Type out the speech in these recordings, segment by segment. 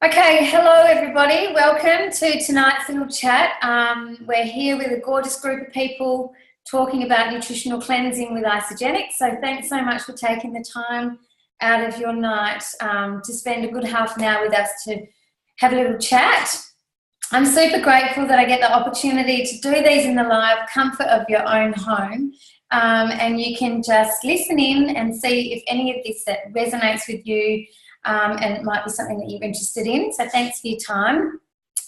Okay, hello everybody. Welcome to tonight's little chat. We're here with a gorgeous group of people talking about nutritional cleansing with Isagenix. So thanks so much for taking the time out of your night to spend a good half an hour with us to have a little chat. I'm super grateful that I get the opportunity to do these in the live comfort of your own home. And you can just listen in and see if any of this that resonates with you. And it might be something that you're interested in. So thanks for your time.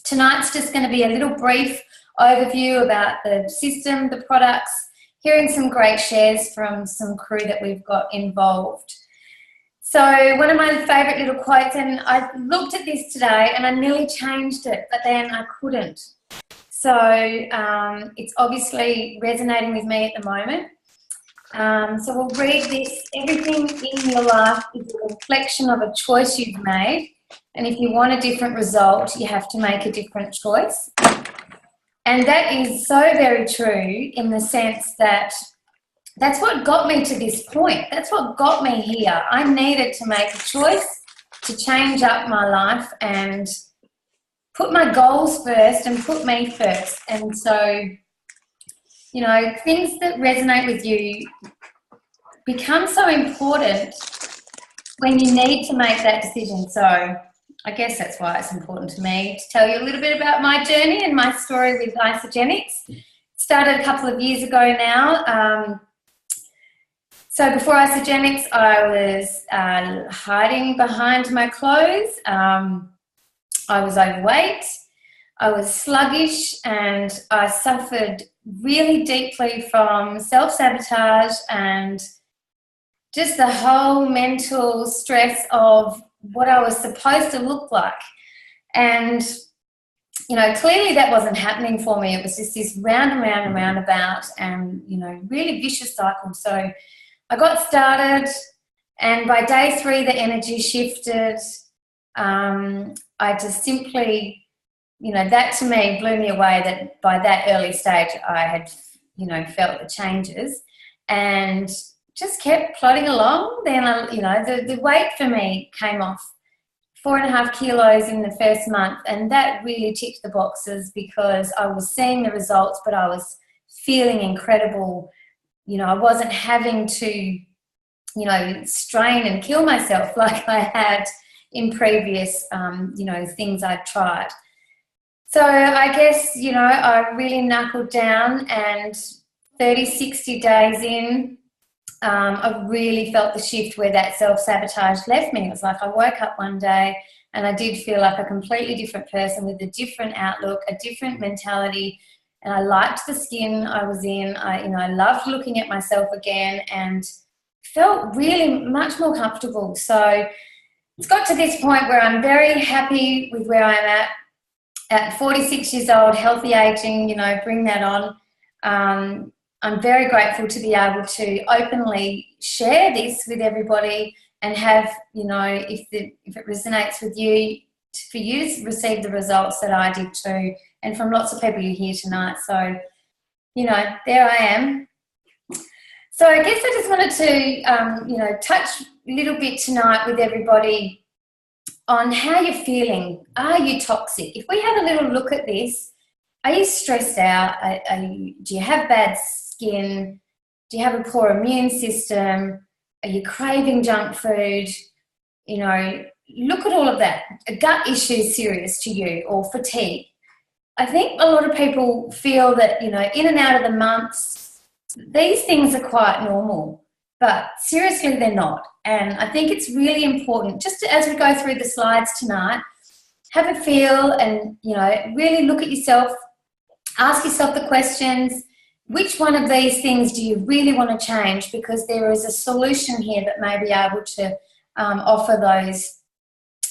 Tonight's just going to be a little brief overview about the system, the products, hearing some great shares from some crew that we've got involved. So one of my favourite little quotes, and I looked at this today and I nearly changed it, but then I couldn't. So it's obviously resonating with me at the moment. So we'll read this. Everything in your life is a reflection of a choice you've made, and if you want a different result, you have to make a different choice. And that is so very true in the sense that that's what got me to this point. That's what got me here. I needed to make a choice to change up my life and put my goals first and put me first. And so, you know, things that resonate with you become so important when you need to make that decision. So I guess that's why it's important to me to tell you a little bit about my journey and my story with Isagenix. It started a couple of years ago now. So before Isagenix, I was hiding behind my clothes. I was overweight. I was sluggish, and I suffered really deeply from self-sabotage and just the whole mental stress of what I was supposed to look like. And, you know, clearly that wasn't happening for me. It was just this round and round and roundabout and, you know, really vicious cycle. So I got started, and by day 3, the energy shifted. I just simply, you know, that to me blew me away that by that early stage I had, you know, felt the changes and just kept plodding along. Then, you know, the weight for me came off 4.5 kilos in the first month, and that really ticked the boxes because I was seeing the results, but I was feeling incredible. You know, I wasn't having to, you know, strain and kill myself like I had in previous, you know, things I'd tried. So I guess, you know, I really knuckled down, and 30, 60 days in, I really felt the shift where that self-sabotage left me. It was like I woke up one day and I did feel like a completely different person with a different outlook, a different mentality, and I liked the skin I was in. I loved looking at myself again and felt really much more comfortable. So it's got to this point where I'm very happy with where I'm at 46 years old, healthy aging, you know, bring that on. I'm very grateful to be able to openly share this with everybody and have, you know, if it resonates with you, for you to receive the results that I did too, and from lots of people you hear tonight. So, you know, there I am. So I guess I just wanted to, you know, touch a little bit tonight with everybody on how you're feeling. Are you toxic? If we had a little look at this, are you stressed out? Do you have bad skin? Do you have a poor immune system? Are you craving junk food? You know, look at all of that. A gut issue serious to you, or fatigue. I think a lot of people feel that, you know, in and out of the months, these things are quite normal, but seriously, they're not. And I think it's really important, just as we go through the slides tonight, have a feel and, you know, really look at yourself, ask yourself the questions. Which one of these things do you really want to change? Because there is a solution here that may be able to offer those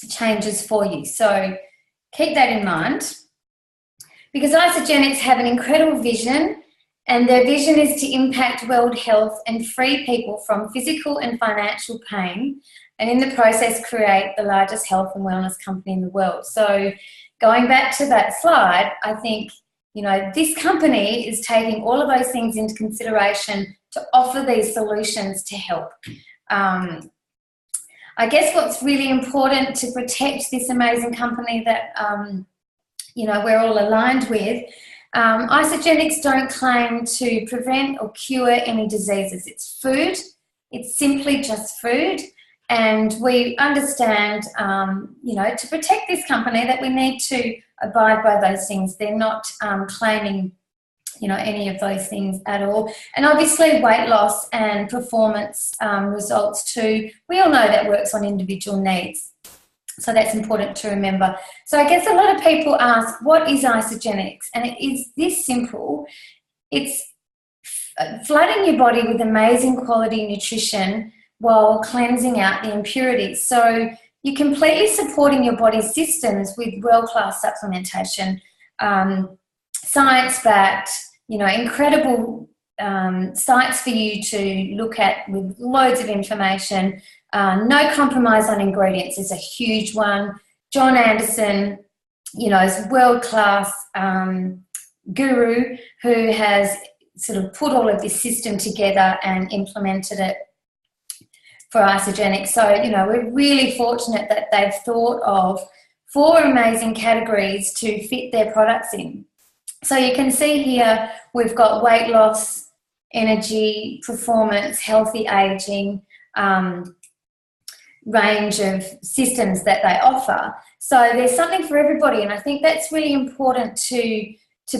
changes for you. So keep that in mind. Because Isagenix have an incredible vision, and their vision is to impact world health and free people from physical and financial pain, and in the process create the largest health and wellness company in the world. So going back to that slide, I think, you know, this company is taking all of those things into consideration to offer these solutions to help. I guess what's really important to protect this amazing company that, you know, we're all aligned with, Isagenix don't claim to prevent or cure any diseases. It's food. It's simply just food. And we understand, you know, to protect this company that we need to abide by those things. They're not claiming, you know, any of those things at all. And obviously weight loss and performance results too, we all know that works on individual needs. So that's important to remember. So I guess a lot of people ask, what is Isagenix? And it is this simple. It's flooding your body with amazing quality nutrition while cleansing out the impurities. So you're completely supporting your body's systems with world-class supplementation, science-backed, you know, incredible sites for you to look at with loads of information. No compromise on ingredients is a huge one. John Anderson, you know, is a world-class guru who has sort of put all of this system together and implemented it for Isagenix. So, you know, we're really fortunate that they've thought of 4 amazing categories to fit their products in. So you can see here we've got weight loss, energy, performance, healthy aging, range of systems that they offer. So there's something for everybody, and I think that's really important to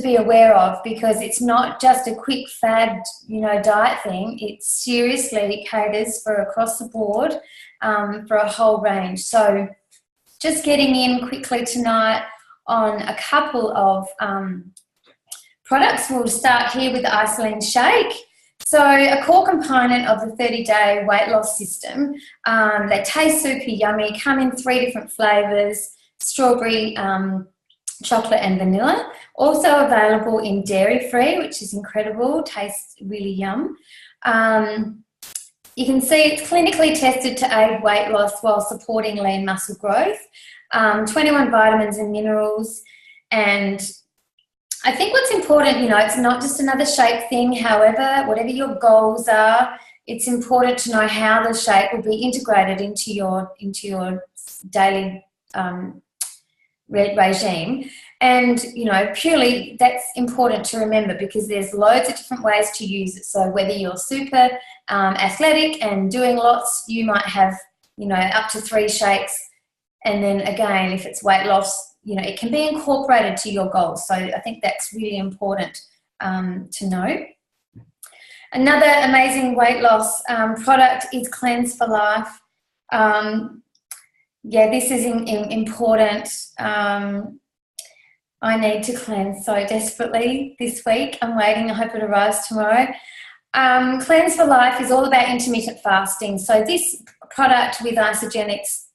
be aware of, because it's not just a quick fad, you know, diet thing. It seriously caters for across the board for a whole range. So just getting in quickly tonight on a couple of products. We'll start here with the Isolean Shake. So a core component of the 30-day weight loss system. They taste super yummy, come in 3 different flavours, strawberry, chocolate and vanilla. Also available in dairy-free, which is incredible, tastes really yum. You can see it's clinically tested to aid weight loss while supporting lean muscle growth. 21 vitamins and minerals, and I think what's important, you know, it's not just another shake thing. However, whatever your goals are, it's important to know how the shake will be integrated into your daily regime. And, you know, purely that's important to remember, because there's loads of different ways to use it. So whether you're super athletic and doing lots, you might have, you know, up to 3 shakes. And then again, if it's weight loss, you know, it can be incorporated to your goals. So I think that's really important to know. Another amazing weight loss product is Cleanse for Life. Yeah, this is important. I need to cleanse so desperately this week. I'm waiting. I hope it arrives tomorrow. Cleanse for Life is all about intermittent fasting. So this product with Isagenix,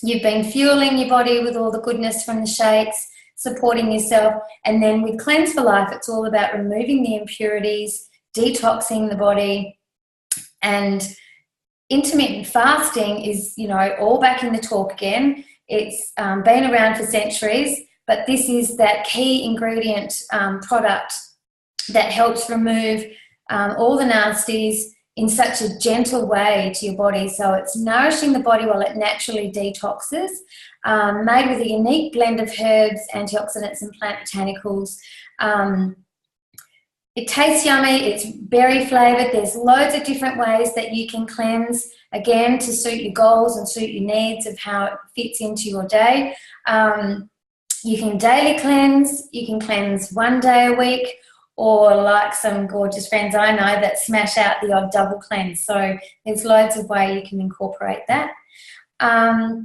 you've been fueling your body with all the goodness from the shakes, supporting yourself. And then with Cleanse for Life, it's all about removing the impurities, detoxing the body. And intermittent fasting is, you know, all back in the talk again. It's been around for centuries, but this is that key ingredient product that helps remove all the nasties in such a gentle way to your body. So it's nourishing the body while it naturally detoxes, made with a unique blend of herbs, antioxidants and plant botanicals. It tastes yummy, it's berry flavoured. There's loads of different ways that you can cleanse, again, to suit your goals and suit your needs of how it fits into your day. You can daily cleanse, you can cleanse 1 day a week, or like some gorgeous friends I know that smash out the odd double cleanse. So there's loads of ways you can incorporate that. I'll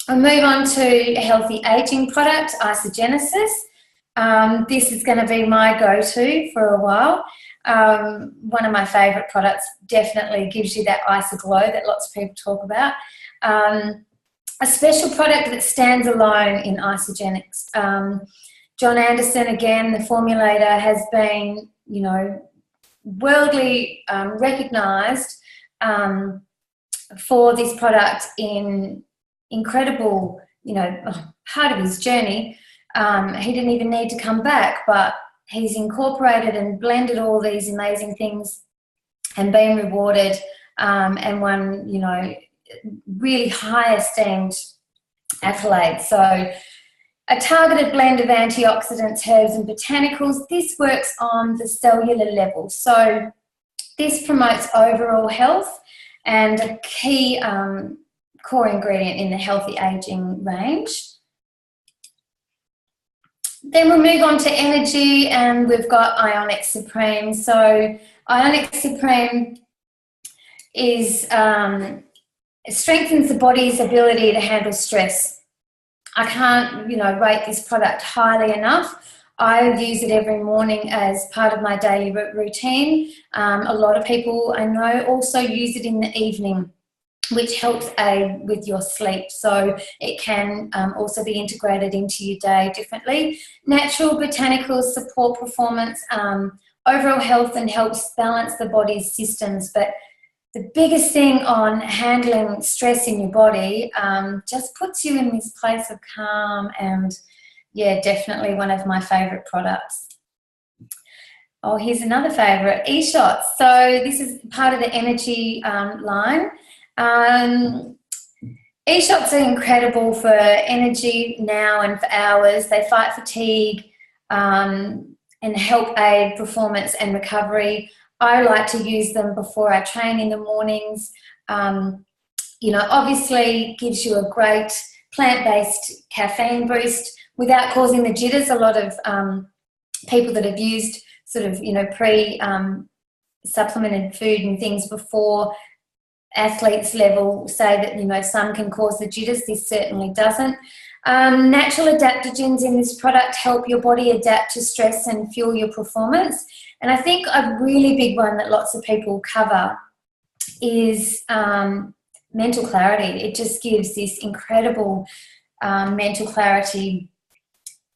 move on to a healthy aging product, Isagenesis. This is going to be my go-to for a while. One of my favourite products, definitely gives you that ice glow that lots of people talk about. A special product that stands alone in Isagenix. John Anderson, again, the formulator, has been, you know, worldly recognised for this product in incredible, you know, part of his journey. He didn't even need to come back, but he's incorporated and blended all these amazing things and been rewarded and won, you know, really high esteemed accolades. So a targeted blend of antioxidants, herbs and botanicals. This works on the cellular level. So this promotes overall health and a key core ingredient in the healthy aging range. Then we'll move on to energy, and we've got Ionic Supreme. So Ionic Supreme is it strengthens the body's ability to handle stress. I can't, rate this product highly enough. I use it every morning as part of my daily routine. A lot of people I know also use it in the evening, which helps aid with your sleep. So it can also be integrated into your day differently. Natural botanicals support performance, overall health, and helps balance the body's systems. But the biggest thing on handling stress in your body just puts you in this place of calm, and yeah, definitely one of my favourite products. Oh, here's another favourite, E-Shots. So this is part of the energy line. E-Shots are incredible for energy now and for hours. They fight fatigue and help aid performance and recovery. I like to use them before I train in the mornings. Obviously gives you a great plant-based caffeine boost without causing the jitters. A lot of people that have used sort of, supplemented food and things before athletes level say that, some can cause the jitters. This certainly doesn't. Natural adaptogens in this product help your body adapt to stress and fuel your performance. And I think a really big one that lots of people cover is mental clarity. It just gives this incredible mental clarity,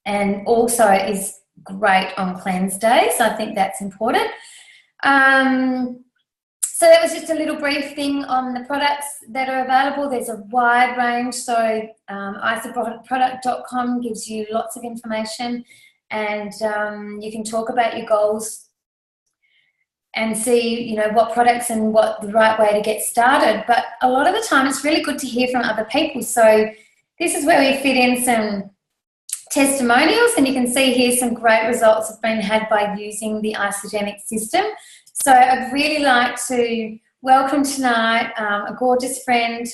and also is great on cleanse days. So I think that's important. So that was just a little brief thing on the products that are available. There's a wide range. So isoproduct.com gives you lots of information, and you can talk about your goals and see, what products and what the right way to get started. But a lot of the time it's really good to hear from other people. So this is where we fit in some testimonials, and you can see here some great results have been had by using the Isagenix system. So I'd really like to welcome tonight a gorgeous friend,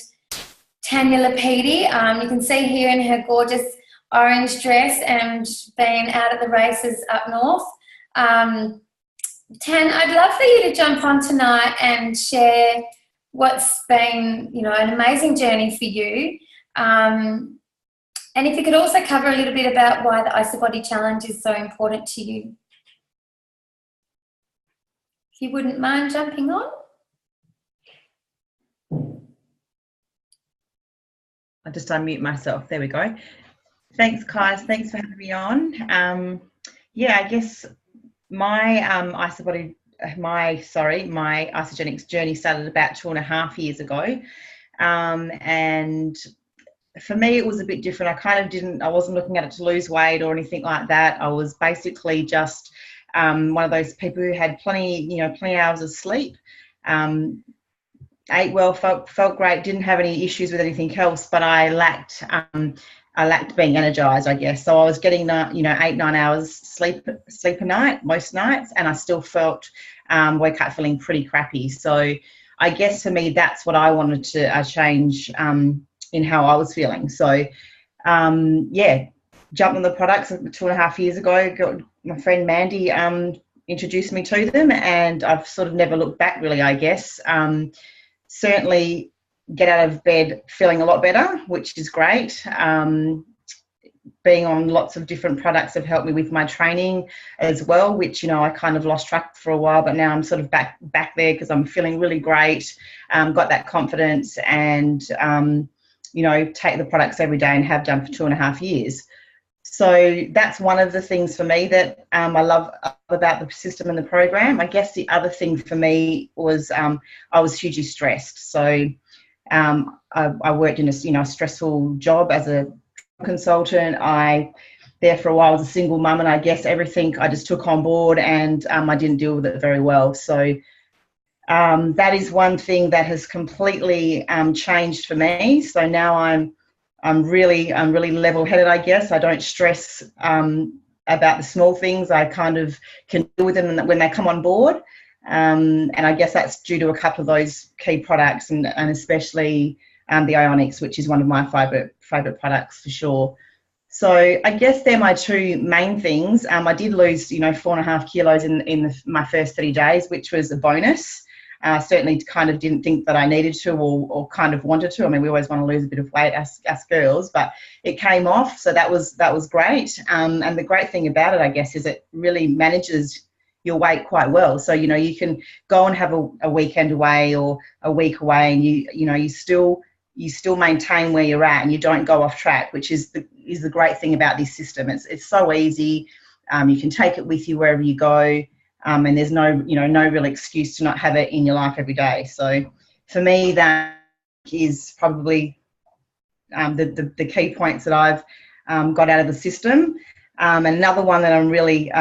Tanya Lapidi. You can see here in her gorgeous orange dress and being out at the races up north. Tan, I'd love for you to jump on tonight and share what's been, an amazing journey for you. And if you could also cover a little bit about why the IsoBody Challenge is so important to you. If you wouldn't mind jumping on. I'll just unmute myself. There we go. Thanks, Kylie. Thanks for having me on. I guess my my Isagenix journey started about 2.5 years ago. And for me, it was a bit different. I wasn't looking at it to lose weight or anything like that. I was basically just one of those people who had plenty hours of sleep, ate well, felt great, didn't have any issues with anything else, but I lacked being energized, I guess. So I was getting 8-9 hours sleep a night most nights, and I still woke up feeling pretty crappy. So I guess for me, that's what I wanted to change in how I was feeling. So jumped on the products 2.5 years ago. Got my friend Mandy introduced me to them, and I've sort of never looked back really, I guess. Certainly get out of bed feeling a lot better, which is great. Being on lots of different products have helped me with my training as well, which, I kind of lost track for a while, but now I'm sort of back there because I'm feeling really great, got that confidence, and, take the products every day and have done for 2.5 years. So that's one of the things for me that I love about the system and the program. I guess the other thing for me was I was hugely stressed. So I worked in a stressful job as a consultant. There for a while was a single mum, and I guess everything I just took on board, and I didn't deal with it very well. So That is one thing that has completely changed for me. So now I'm really level-headed, I guess. I don't stress about the small things. I kind of can deal with them when they come on board. And I guess that's due to a couple of those key products, and especially the Ionics, which is one of my favourite products for sure. So I guess they're my two main things. I did lose, 4.5 kilos in my first 30 days, which was a bonus. Certainly kind of didn't think that I needed to or kind of wanted to. I mean, we always want to lose a bit of weight, us girls, but it came off. So that was great. And the great thing about it, I guess, is it really manages your weight quite well. So, you can go and have a weekend away or a week away, and you still maintain where you're at and you don't go off track, which is the great thing about this system. It's so easy. You can take it with you wherever you go. And there's no real excuse to not have it in your life every day. So for me, that is probably the key points that I've got out of the system. And another one that I'm really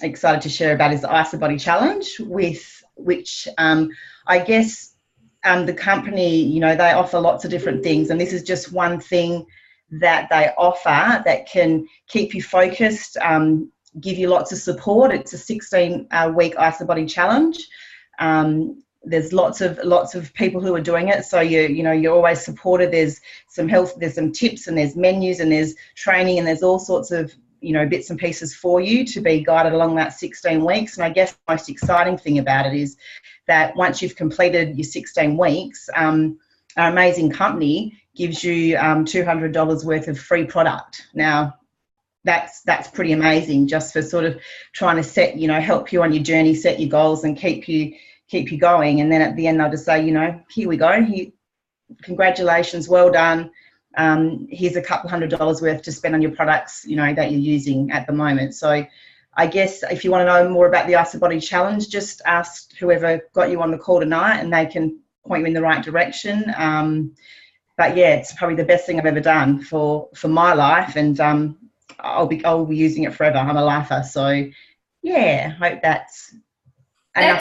excited to share about is the Isobody Challenge, which I guess the company, they offer lots of different things, and this is just one thing that they offer that can keep you focused, give you lots of support. It's a 16-week Isobody Challenge. There's lots of people who are doing it, so you're always supported. There's some health, there's some tips, and there's menus, and there's training, and there's all sorts of bits and pieces for you to be guided along that 16 weeks. And I guess the most exciting thing about it is that once you've completed your 16 weeks, our amazing company gives you $200 worth of free product. Now, that's pretty amazing, just for sort of trying to set, help you on your journey, set your goals, and keep you going. And then at the end, they'll just say, here we go. Congratulations, well done. Here's a couple $100 worth to spend on your products, that you're using at the moment. So I guess if you want to know more about the Isobody Challenge, just ask whoever got you on the call tonight, and they can point you in the right direction. But yeah, it's probably the best thing I've ever done for my life, and I'll be using it forever. I'm a lifer. So yeah, I hope that's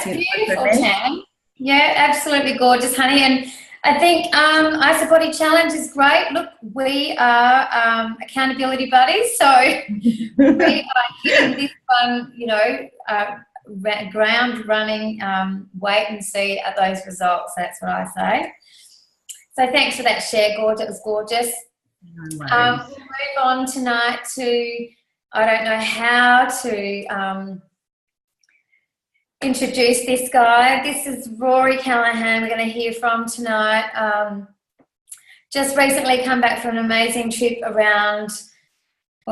beautiful, Tam. Yeah, absolutely gorgeous, honey. And I think Isobody Challenge is great. Look, we are accountability buddies, so we are hitting this one, ground running. Wait and see at those results. That's what I say. So thanks for that share, Gorge. It was gorgeous. No we'll move on tonight to, I don't know how to introduce this guy. This is Rory Callahan we're going to hear from tonight. Just recently come back from an amazing trip around,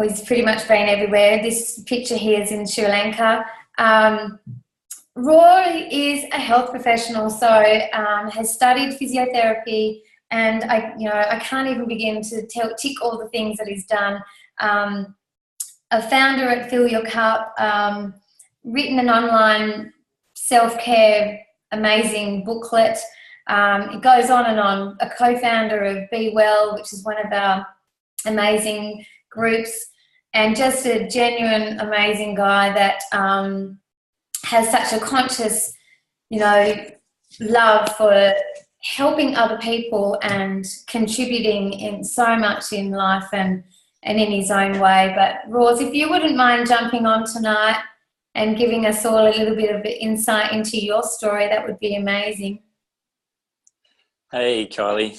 he's pretty much been everywhere. This picture here is in Sri Lanka. Rory is a health professional, so has studied physiotherapy, and I can't even begin to tick all the things that he's done. A founder at Fill Your Cup, written an online self-care amazing booklet. It goes on and on. A co-founder of BWell, which is one of our amazing groups, and just a genuine amazing guy that has such a conscious, love for helping other people and contributing in so much in life and in his own way. But Roz, if you wouldn't mind jumping on tonight and giving us all a little bit of insight into your story, that would be amazing. Hey, Kylie.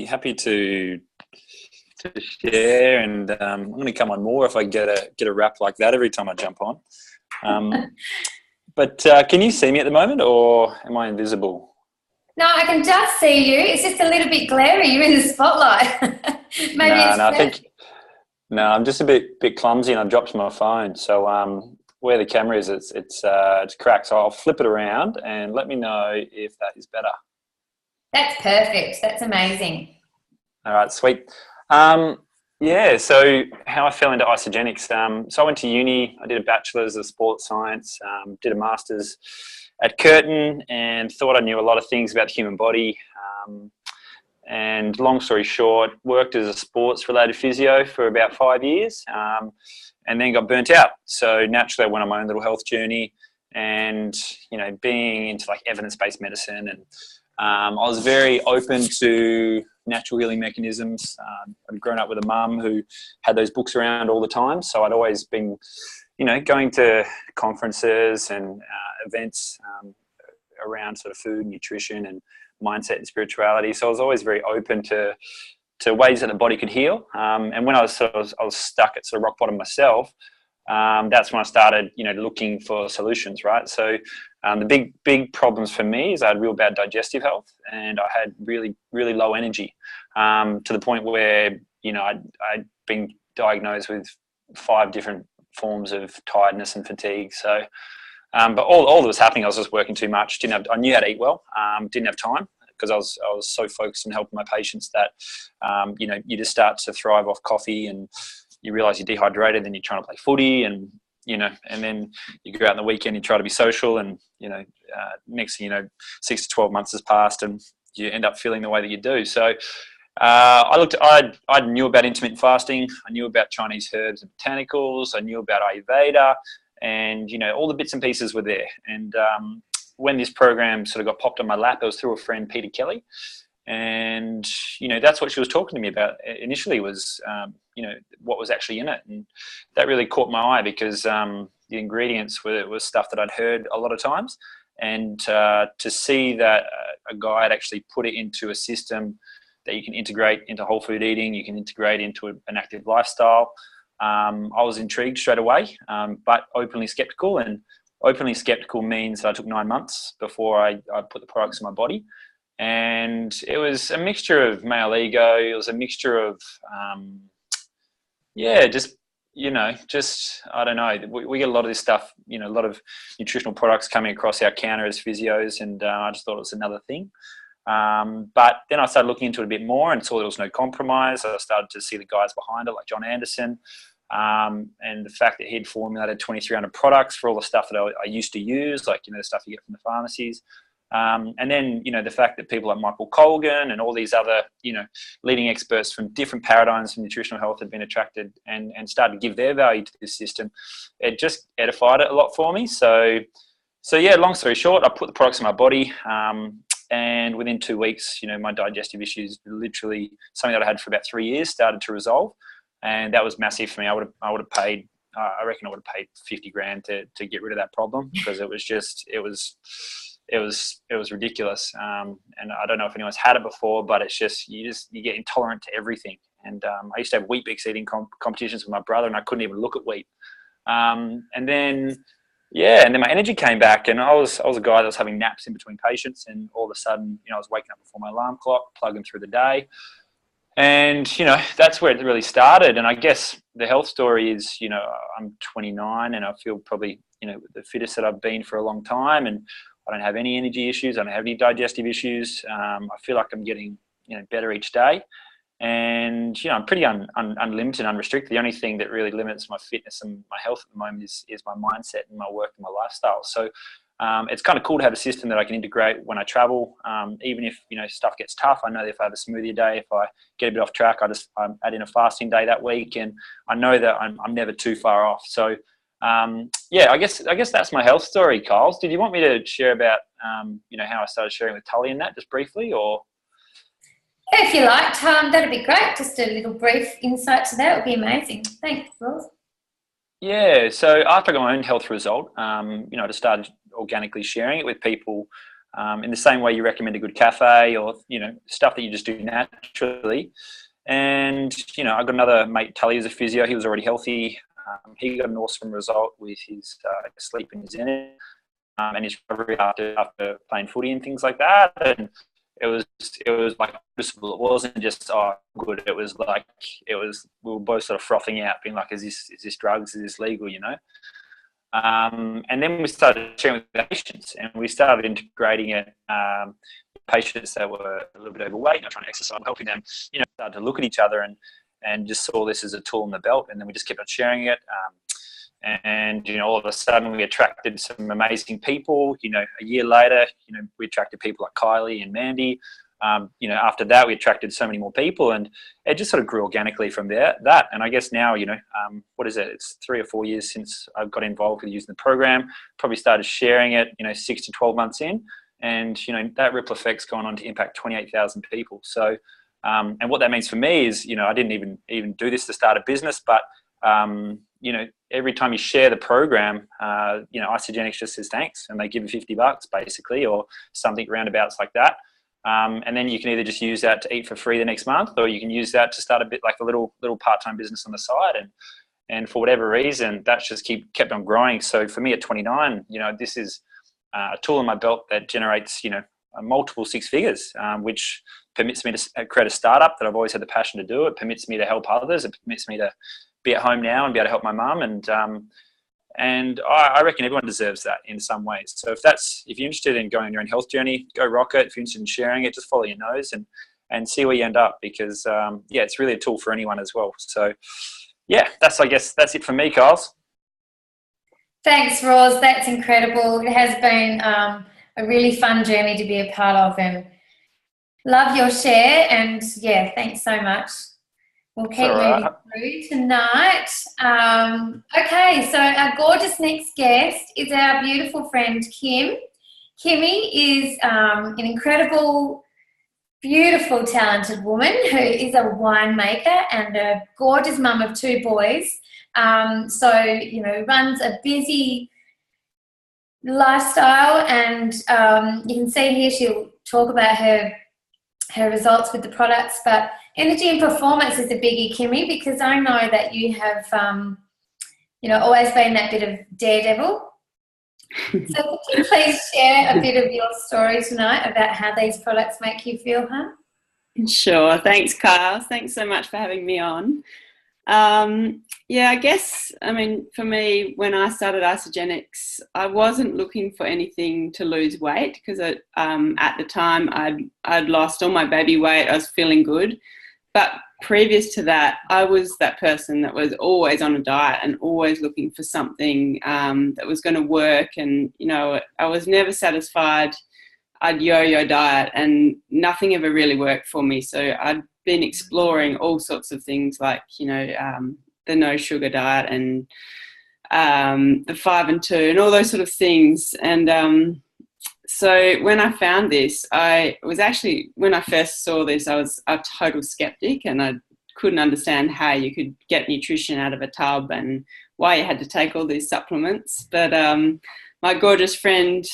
Happy to share, and I'm going to come on more if I get a wrap like that every time I jump on. But can you see me at the moment, or am I invisible? No, I can just see you. It's just a little bit glary. You're in the spotlight. I'm just a bit clumsy, and I've dropped my phone. So where the camera is, it's cracked. So I'll flip it around and let me know if that is better. That's perfect. That's amazing. All right, sweet. So how I fell into Isagenix. So I went to uni. I did a bachelor's of sports science, did a master's at Curtin, and thought I knew a lot of things about the human body. And long story short, worked as a sports-related physio for about 5 years, and then got burnt out. So naturally I went on my own little health journey and, you know, being into like evidence-based medicine, and I was very open to natural healing mechanisms. I'd grown up with a mum who had those books around all the time, so I'd always been, you know, going to conferences and events around sort of food, nutrition, and mindset and spirituality. So I was always very open to ways that the body could heal. And when I was stuck at sort of rock bottom myself, that's when I started, you know, looking for solutions, right? So the big problems for me is I had real bad digestive health, and I had really, really low energy, to the point where, you know, I'd been diagnosed with 5 different forms of tiredness and fatigue. So, but all that was happening, I was just working too much. I knew how to eat well, didn't have time, because I was so focused on helping my patients that, you know, you just start to thrive off coffee, and you realize you're dehydrated, then you're trying to play footy, and, you know, and then you go out on the weekend, you try to be social, and, you know, next thing you know, 6 to 12 months has passed, and you end up feeling the way that you do. So I knew about intermittent fasting. I knew about Chinese herbs and botanicals. I knew about Ayurveda, and, you know, all the bits and pieces were there. And when this program sort of got popped on my lap, it was through a friend, Peter Kelly. And, you know, that's what she was talking to me about initially was, you know, what was actually in it. And that really caught my eye, because the ingredients was stuff that I'd heard a lot of times. And to see that a guy had actually put it into a system that you can integrate into whole food eating, you can integrate into an active lifestyle, I was intrigued straight away, but openly skeptical. And openly skeptical means I took 9 months before I put the products in my body. And it was a mixture of male ego. It was a mixture of, just, you know, just, I don't know. We get a lot of this stuff, you know, a lot of nutritional products coming across our counter as physios, and I just thought it was another thing. But then I started looking into it a bit more and saw there was no compromise. I started to see the guys behind it, like John Anderson, and the fact that he'd formulated 2,300 products for all the stuff that I used to use, like, you know, the stuff you get from the pharmacies. And then, you know, the fact that people like Michael Colgan and all these other, you know, leading experts from different paradigms from nutritional health had been attracted and started to give their value to this system, it just edified it a lot for me. So yeah, long story short, I put the products in my body, and within 2 weeks, you know, my digestive issues, literally something that I had for about 3 years, started to resolve. And that was massive for me. I would have paid, I reckon I would have paid 50 grand to get rid of that problem, because it was just, it was ridiculous. And I don't know if anyone's had it before, but it's just, you get intolerant to everything. And I used to have Weet-Bix eating competitions with my brother, and I couldn't even look at wheat. And then my energy came back, and I was a guy that was having naps in between patients, and all of a sudden, you know, I was waking up before my alarm clock, plugging through the day. And, you know, that's where it really started. And I guess the health story is, you know, I'm 29 and I feel probably, you know, the fittest that I've been for a long time, and I don't have any energy issues. I don't have any digestive issues. I feel like I'm getting, you know, better each day. And, you know, I'm pretty unlimited, unrestricted. The only thing that really limits my fitness and my health at the moment is my mindset and my work and my lifestyle. So it's kind of cool to have a system that I can integrate when I travel. Even if, you know, stuff gets tough, I know that if I have a smoothie day, if I get a bit off track, I add in a fasting day that week, and I know that I'm never too far off. So I guess that's my health story, Kyles. Did you want me to share about you know, how I started sharing with Tully and that just briefly, or? Yeah, if you liked, that'd be great. Just a little brief insight to that would be amazing. Thanks, Ross. Yeah, so after I got my own health result, you know, I just started organically sharing it with people in the same way you recommend a good cafe, or, you know, stuff that you just do naturally. And, you know, I got another mate, Tully, who's a physio. He was already healthy. He got an awesome result with his sleep and his energy, and his recovery after playing footy and things like that. And it was like noticeable. It wasn't just good. It was like we were both sort of frothing out, being like, is this drugs? Is this legal? You know. And then we started sharing with patients, and we started integrating it. Patients that were a little bit overweight, not trying to exercise, helping them, you know, started to look at each other and just saw this as a tool in the belt, and then we just kept on sharing it. And, you know, all of a sudden we attracted some amazing people. You know, a year later, you know, we attracted people like Kylie and Mandy. after that, we attracted so many more people, and it just sort of grew organically from there. And I guess now, what is it? It's 3 or 4 years since I got involved with using the program. Probably started sharing it, 6 to 12 months in, and that ripple effect's gone on to impact 28,000 people. So, and what that means for me is, I didn't even do this to start a business, but every time you share the program, Isagenix just says thanks, and they give you $50 basically, or something roundabouts like that. And then you can either just use that to eat for free the next month, or you can use that to start a bit like a little part-time business on the side. And for whatever reason, that's just kept on growing. So for me at 29, this is a tool in my belt that generates, multiple 6 figures, which permits me to create a startup that I've always had the passion to do. It permits me to help others. It permits me to be at home now and be able to help my mum. And I reckon everyone deserves that in some ways. So if you're interested in going on your own health journey, go rock it. If you're interested in sharing it, just follow your nose and see where you end up, because it's really a tool for anyone as well. So I guess that's it for me, Kyles. Thanks, Roz. That's incredible. It has been a really fun journey to be a part of, and love your share. And thanks so much. We'll keep moving through tonight. Okay, so our gorgeous next guest is our beautiful friend, Kim. Kimmy is an incredible, beautiful, talented woman who is a winemaker and a gorgeous mum of 2 boys. Runs a busy lifestyle, and you can see here she'll talk about her results with the products, but energy and performance is a biggie, Kimmy, because I know that you have, always been that bit of daredevil. So could you please share a bit of your story tonight about how these products make you feel, huh? Sure. Thanks, Kyle. Thanks so much for having me on. I guess, for me, when I started Isagenix, I wasn't looking for anything to lose weight, because at the time I'd lost all my baby weight. I was feeling good. But previous to that, I was that person that was always on a diet and always looking for something that was going to work. And, I was never satisfied. I'd yo-yo diet and nothing ever really worked for me. So I'd been exploring all sorts of things like, the no sugar diet and the 5 and 2 and all those sort of things. And so when I found this, when I first saw this, I was a total skeptic, and I couldn't understand how you could get nutrition out of a tub and why you had to take all these supplements. But my gorgeous friend,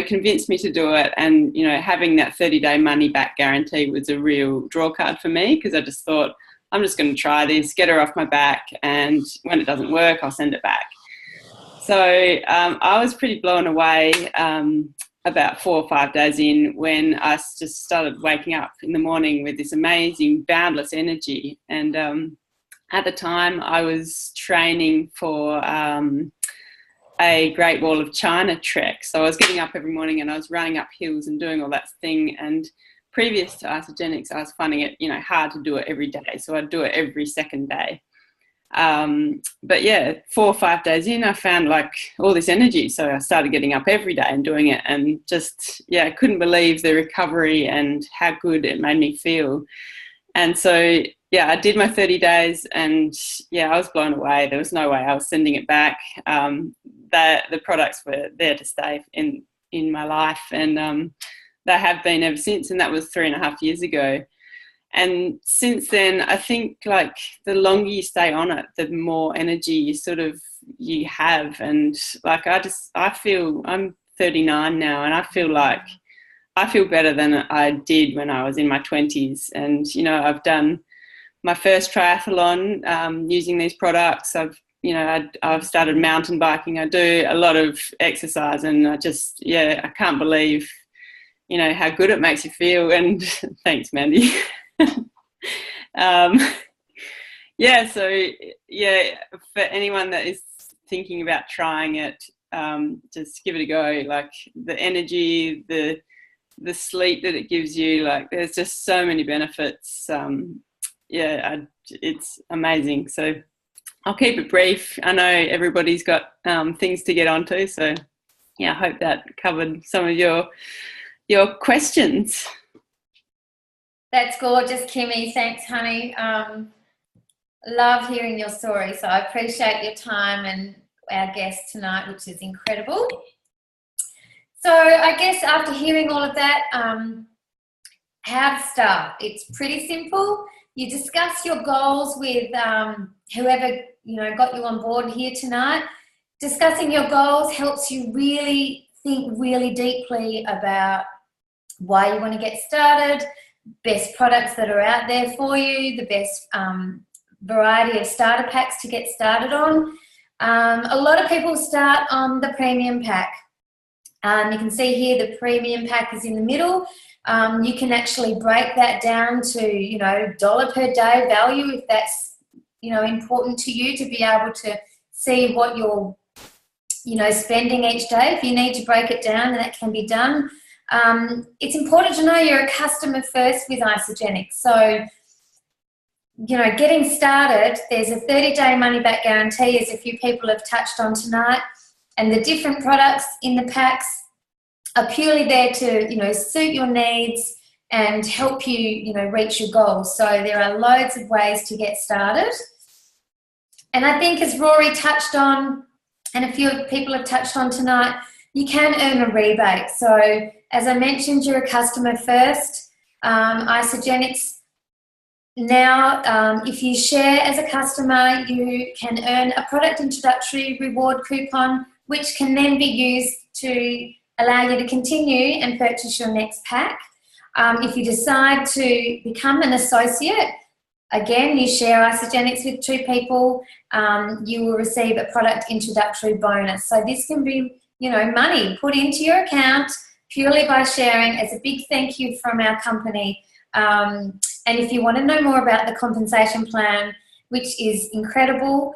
convinced me to do it. And, having that 30-day money back guarantee was a real draw card for me, because I just thought, I'm just going to try this, get her off my back, and when it doesn't work, I'll send it back. So I was pretty blown away about 4 or 5 days in, when I just started waking up in the morning with this amazing, boundless energy. And at the time, I was training for a Great Wall of China trek. So I was getting up every morning and I was running up hills and doing all that thing. And previous to Isagenix, I was finding it, hard to do it every day. So I'd do it every second day. But 4 or 5 days in, I found like all this energy. So I started getting up every day and doing it, and just, I couldn't believe the recovery and how good it made me feel. And so, I did my 30 days and I was blown away. There was no way I was sending it back. The products were there to stay in my life, and they have been ever since. And that was 3.5 years ago. And since then, I think like the longer you stay on it, the more energy you have. And like, I feel, I'm 39 now, and I feel better than I did when I was in my 20s. And, I've done my first triathlon using these products. I've started mountain biking. I do a lot of exercise, and I just, I can't believe, how good it makes you feel. And thanks, Mandy. For anyone that is thinking about trying it, just give it a go. Like the energy, the sleep that it gives you, like there's just so many benefits. It's amazing. So I'll keep it brief. I know everybody's got things to get onto, so I hope that covered some of your questions. That's gorgeous, Kimmy. Thanks, honey. Love hearing your story. So I appreciate your time and our guest tonight, which is incredible. So I guess after hearing all of that, how to start. It's pretty simple. You discuss your goals with whoever, got you on board here tonight. Discussing your goals helps you really think really deeply about why you want to get started, best products that are out there for you, the best variety of starter packs to get started on. A lot of people start on the premium pack. You can see here the premium pack is in the middle. You can actually break that down to, dollar per day value if that's, important to you to be able to see what you're, spending each day. If you need to break it down, then that can be done. It's important to know you're a customer first with Isagenix. So, getting started, there's a 30-day money-back guarantee, as a few people have touched on tonight, and the different products in the packs are purely there to, suit your needs and help you, reach your goals. So there are loads of ways to get started. And I think, as Rory touched on, and a few people have touched on tonight, you can earn a rebate. So as I mentioned, you're a customer first. Isagenix now, if you share as a customer, you can earn a product introductory reward coupon, which can then be used to allow you to continue and purchase your next pack. If you decide to become an associate, again, you share Isagenix with 2 people, you will receive a product introductory bonus. So this can be, money put into your account purely by sharing, as a big thank you from our company. And if you want to know more about the compensation plan, which is incredible,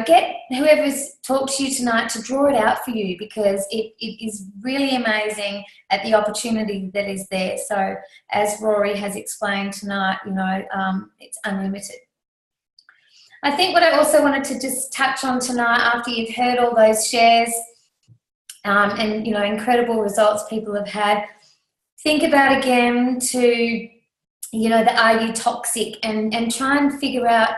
get whoever's talked to you tonight to draw it out for you, because it is really amazing at the opportunity that is there. So as Rory has explained tonight, it's unlimited. I think what I also wanted to just touch on tonight, after you've heard all those shares and, incredible results people have had, think about again to, the are you toxic, and try and figure out,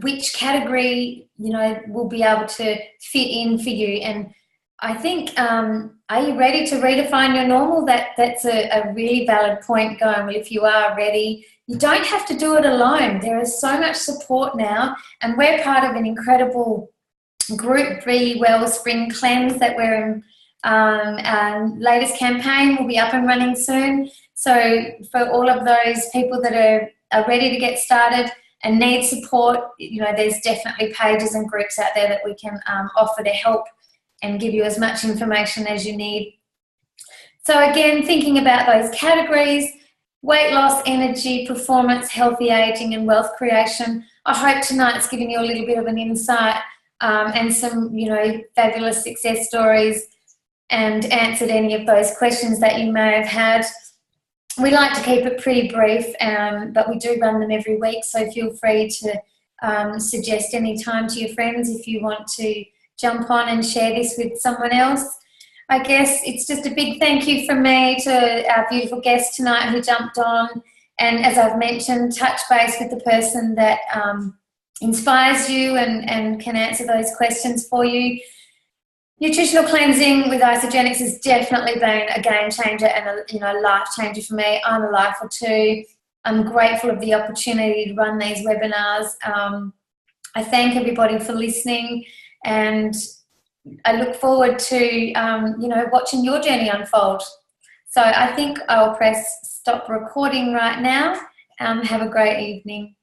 which category, will be able to fit in for you. And I think, are you ready to redefine your normal? That's a really valid point going. Well, if you are ready, you don't have to do it alone. There is so much support now, and we're part of an incredible group, BWell Spring Cleanse, that we're in. Our latest campaign will be up and running soon. So for all of those people that are ready to get started and need support, there's definitely pages and groups out there that we can offer to help and give you as much information as you need. So again, thinking about those categories: weight loss, energy, performance, healthy aging, and wealth creation. I hope tonight's given you a little bit of an insight and some, fabulous success stories, and answered any of those questions that you may have had. We like to keep it pretty brief, but we do run them every week, so feel free to suggest any time to your friends if you want to jump on and share this with someone else. I guess it's just a big thank you from me to our beautiful guest tonight who jumped on, and as I've mentioned, touch base with the person that inspires you and can answer those questions for you. Nutritional cleansing with Isagenix has definitely been a game changer and a life changer for me. I'm a lifer too. I'm grateful of the opportunity to run these webinars. I thank everybody for listening, and I look forward to watching your journey unfold. So I think I'll press stop recording right now. Have a great evening.